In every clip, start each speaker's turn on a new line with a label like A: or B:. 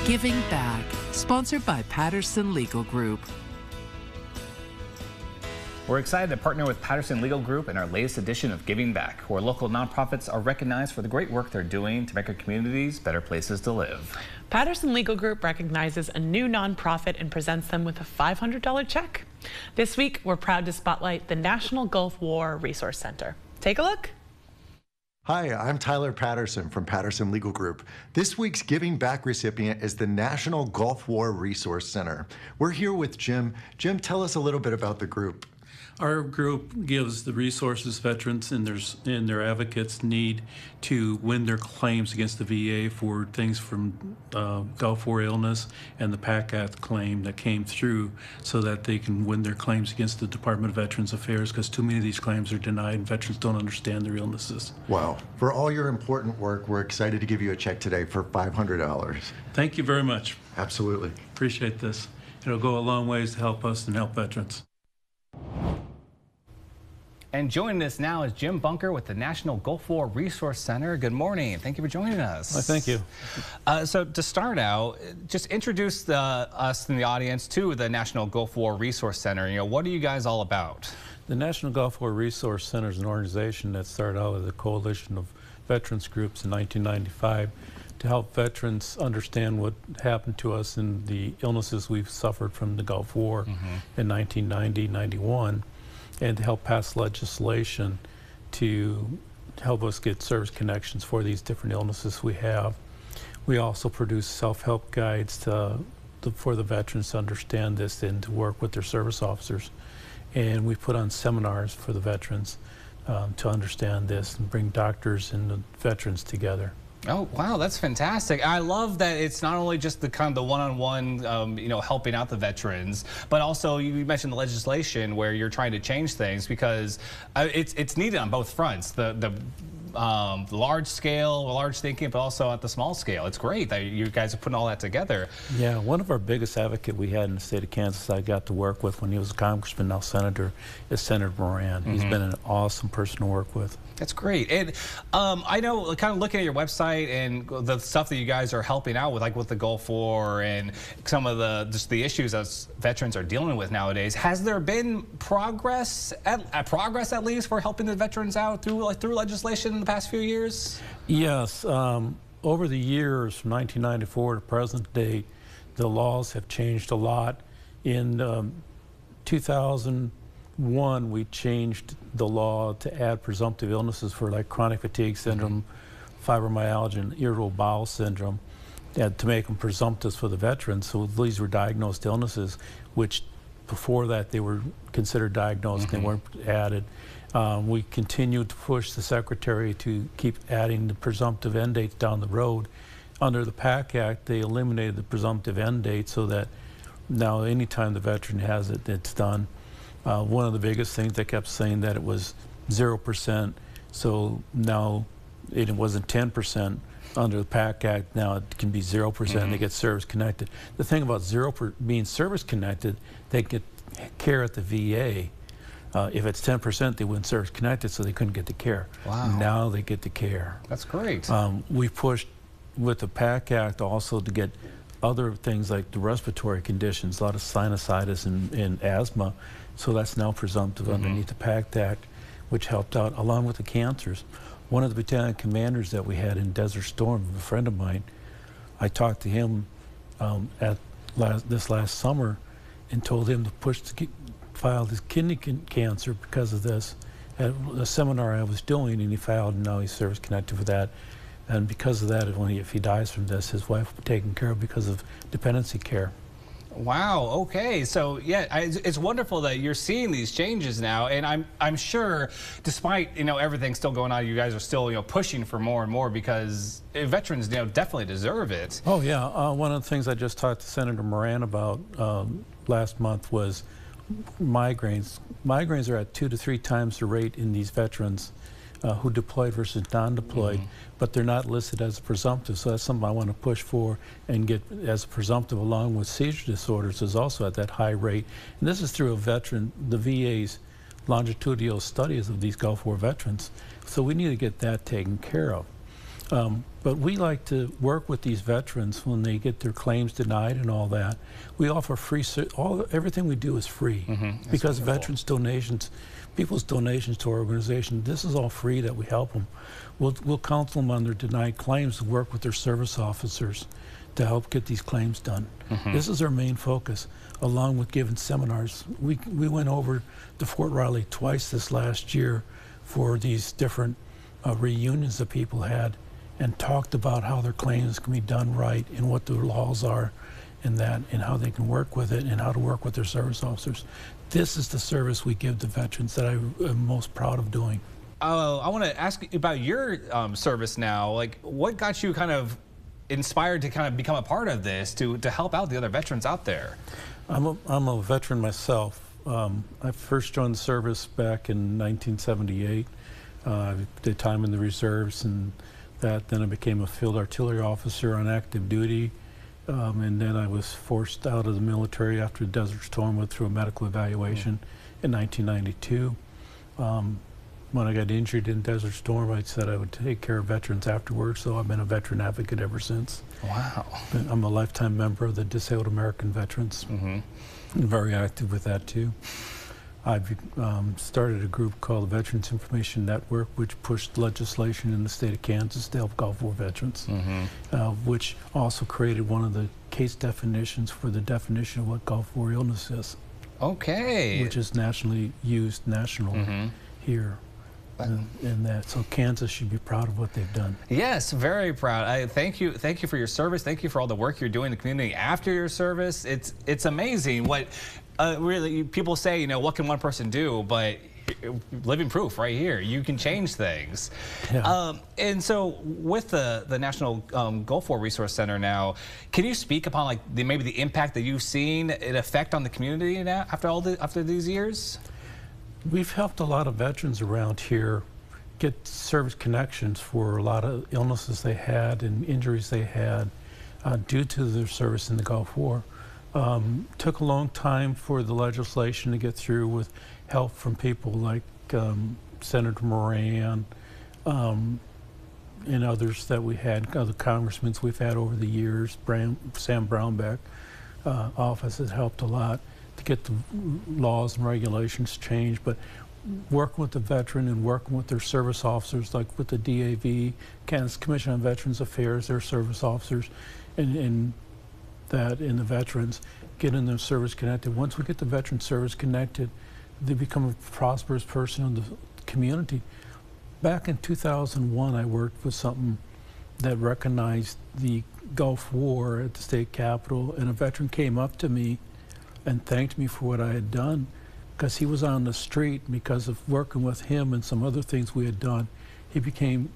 A: Giving Back, sponsored by Patterson Legal Group.
B: We're excited to partner with Patterson Legal Group in our latest edition of Giving Back, where local nonprofits are recognized for the great work they're doing to make our communities better places to live.
C: Patterson Legal Group recognizes a new nonprofit and presents them with a $500 check. This week, we're proud to spotlight the National Gulf War Resource Center. Take a look.
D: Hi, I'm Tyler Patterson from Patterson Legal Group. This week's Giving Back recipient is the National Gulf War Resource Center. We're here with Jim. Jim, tell us a little bit about the group.
E: Our group gives the resources veterans and their advocates need to win their claims against the VA for things from Gulf War illness and the PAC Act claim that came through, so that they can win their claims against the Department of Veterans Affairs, because too many of these claims are denied and veterans don't understand their illnesses.
D: Wow. For all your important work, we're excited to give you a check today for $500.
E: Thank you very much.
D: Absolutely.
E: Appreciate this. It'll go a long ways to help us and help veterans.
B: And joining us now is Jim Bunker with the National Gulf War Resource Center. Good morning. Thank you for joining us.
E: Well, thank you.
B: So to start out, just introduce us and the audience to the National Gulf War Resource Center. You know, what are you guys all about?
E: The National Gulf War Resource Center is an organization that started out as a coalition of veterans groups in 1995 to help veterans understand what happened to us in the illnesses we've suffered from the Gulf War in 1990-91. And to help pass legislation to help us get service connections for these different illnesses we have. We also produce self-help guides for the veterans to understand this and to work with their service officers. And we put on seminars for the veterans to understand this and bring doctors and the veterans together.
B: Oh, wow, that's fantastic. I love that it's not only just the kind of the one-on-one, you know, helping out the veterans, but also you mentioned the legislation where you're trying to change things, because it's needed on both fronts. The large scale, large thinking, but also at the small scale. It's great that you guys are putting all that together.
E: Yeah, one of our biggest advocates we had in the state of Kansas I got to work with when he was a congressman, now senator, is Senator Moran. He's been an awesome person to work with.
B: That's great. And I know, kind of looking at your website and the stuff that you guys are helping out with, like with the Gulf War and some of the issues that veterans are dealing with nowadays, has there been progress at least for helping the veterans out through legislation in the past few years? Yes. Over the years, from 1994 to present day, the laws have changed a lot. In 2001, we changed the law to add presumptive illnesses for like chronic fatigue syndrome, fibromyalgia, and irritable bowel syndrome, to make them presumptives for the veterans. So these were diagnosed illnesses, which before that they were considered diagnosed, they weren't added. We continued to push the Secretary to keep adding the presumptive end dates down the road. Under the PAC Act, they eliminated the presumptive end date so that now anytime the veteran has it, it's done. One of the biggest things, they kept saying that it was 0%, so now it wasn't 10%. Under the PAC Act, now it can be 0%, they get service connected. The thing about being service connected, they get care at the VA. If it's 10%, they wouldn't service connected, so they couldn't get the care. Wow.
E: Now they get the care.
B: That's great.
E: We pushed with the PAC Act also to get other things like the respiratory conditions, a lot of sinusitis and asthma, so that's now presumptive underneath the PAC Act, which helped out, along with the cancers. One of the battalion commanders that we had in Desert Storm, a friend of mine, I talked to him this last summer and told him to push to file his kidney cancer because of this at a seminar I was doing, and he filed, and now he's service connected for that. And because of that, if he dies from this, his wife will be taken care of because of dependency care.
B: Wow. Okay. So yeah, it's wonderful that you're seeing these changes now, and I'm sure, despite everything still going on, you guys are still pushing for more and more, because veterans definitely deserve it.
E: Oh yeah. One of the things I just talked to Senator Moran about last month was migraines. Migraines are at 2 to 3 times the rate in these veterans who deployed versus non-deployed, but they're not listed as a presumptive, so that's something I want to push for and get as a presumptive, along with seizure disorders is also at that high rate. And this is through the VA's longitudinal studies of these Gulf War veterans, so we need to get that taken care of.
B: But we like to work with these veterans when they get their claims denied and all that. We offer free, everything we do is free because veterans' donations, people's donations to our organization, this is all free that we help them. We'll counsel them on their denied claims to work with their service officers to help get these claims done. This is our main focus, along with giving seminars. We went over to Fort Riley twice this last year for these different reunions that people had, and talked about how their claims can be done right and what the laws are and that, and how they can work with it and how to work with their service officers. This is the service we give the veterans that I am most proud of doing.
F: I want to ask you about your service now. Like, what got you kind of inspired to kind of become a part of this to help out the other veterans out there?
B: I'm a veteran myself. I first joined the service back in 1978. I did time in the reserves and that. Then I became a field artillery officer on active duty. And then I was forced out of the military after Desert Storm, went through a medical evaluation in 1992. When I got injured in Desert Storm, I said I would take care of veterans afterwards, so I've been a veteran advocate ever since.
F: Wow.
B: I'm a lifetime member of the Disabled American Veterans. I'm very active with that too. I've started a group called the Veterans Information Network, which pushed legislation in the state of Kansas to help Gulf War veterans, which also created one of the case definitions for the definition of what Gulf War illness is.
F: Okay.
B: Which is nationally used here. And that, so Kansas should be proud of what they've done.
F: Yes, very proud. Thank you for your service. Thank you for all the work you're doing in the community after your service. It's amazing what really people say. You know, what can one person do? But living proof right here. You can change things. Yeah. And so with the National Gulf War Resource Center now, can you speak upon like maybe the impact that you've seen it affect on the community now after these years?
B: We've helped a lot of veterans around here get service connections for a lot of illnesses they had and injuries they had due to their service in the Gulf War. Took a long time for the legislation to get through with help from people like Senator Moran and others that we had, other congressmen we've had over the years. Sam Brownback office has helped a lot to get the laws and regulations changed, but working with the veteran and working with their service officers, like with the DAV, Kansas Commission on Veterans Affairs, their service officers, and the veterans, getting them service connected. Once we get the veteran service connected, they become a prosperous person in the community. Back in 2001, I worked with something that recognized the Gulf War at the state capitol, and a veteran came up to me and thanked me for what I had done, because he was on the street. Because of working with him and some other things we had done, he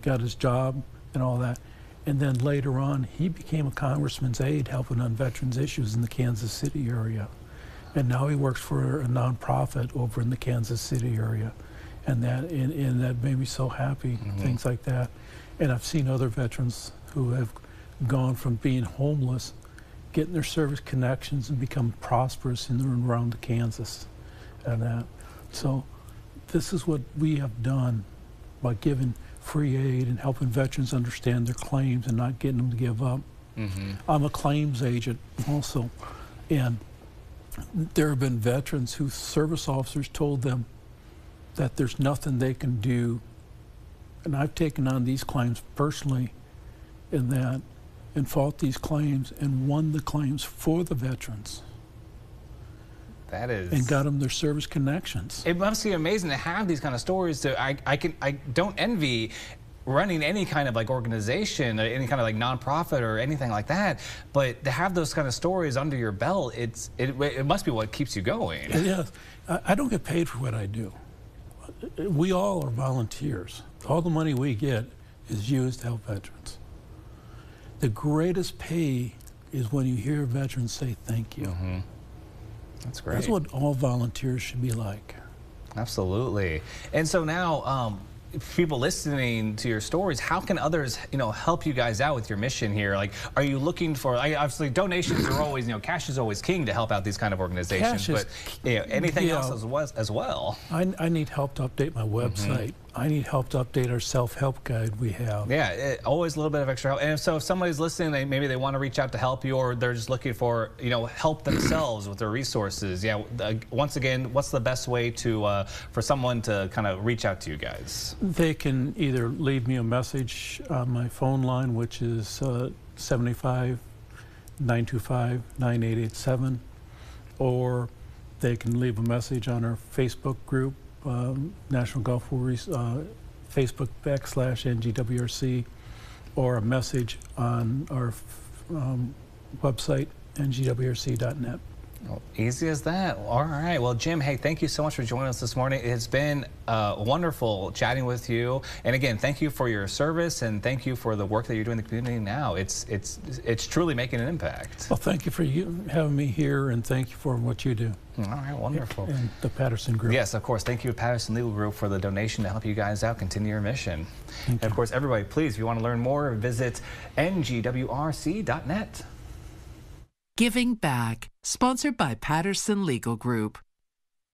B: got his job and all that. And then later on, he became a congressman's aide helping on veterans issues in the Kansas City area. And now he works for a nonprofit over in the Kansas City area. And that made me so happy, things like that. And I've seen other veterans who have gone from being homeless, getting their service connections and become prosperous in and around the Kansas and that. So this is what we have done by giving free aid and helping veterans understand their claims and not getting them to give up. I'm a claims agent also, and there have been veterans whose service officers told them that there's nothing they can do, and I've taken on these claims personally in that, and fought these claims and won the claims for the veterans.
F: That is...
B: And got them their service connections.
F: It must be amazing to have these kind of stories. I don't envy running any kind of like organization, any kind of like nonprofit or anything like that, but to have those kind of stories under your belt, it must be what keeps you going.
B: Yes. I don't get paid for what I do. We all are volunteers. All the money we get is used to help veterans. The greatest pay is when you hear veterans say thank you.
F: That's great.
B: That's what all volunteers should be like.
F: Absolutely. And so now, people listening to your stories, how can others, help you guys out with your mission here? Like, are you looking for, obviously donations are always, cash is always king to help out these kind of organizations, but anything else as well?
B: I need help to update my website. I need help to update our self-help guide we have.
F: Yeah, always a little bit of extra help. And so if somebody's listening, maybe they want to reach out to help you, or they're just looking for, help themselves with their resources. Yeah, once again, what's the best way to for someone to kind of reach out to you guys?
B: They can either leave me a message on my phone line, which is 75-925-9887, or they can leave a message on our Facebook group, National Gulf War Facebook /NGWRC, or a message on our website, ngwrc.net.
F: Well, easy as that. All right. Well, Jim, hey, thank you so much for joining us this morning. It's been wonderful chatting with you. And again, thank you for your service, and thank you for the work that you're doing in the community now. It's truly making an impact.
B: Well, thank you for having me here, and thank you for what you do.
F: All right, wonderful.
B: And the Patterson Group.
F: Yes, of course. Thank you to Patterson Legal Group for the donation to help you guys out, continue your mission. And of course, everybody, please, if you want to learn more, visit ngwrc.net.
A: Giving Back, sponsored by Patterson Legal Group.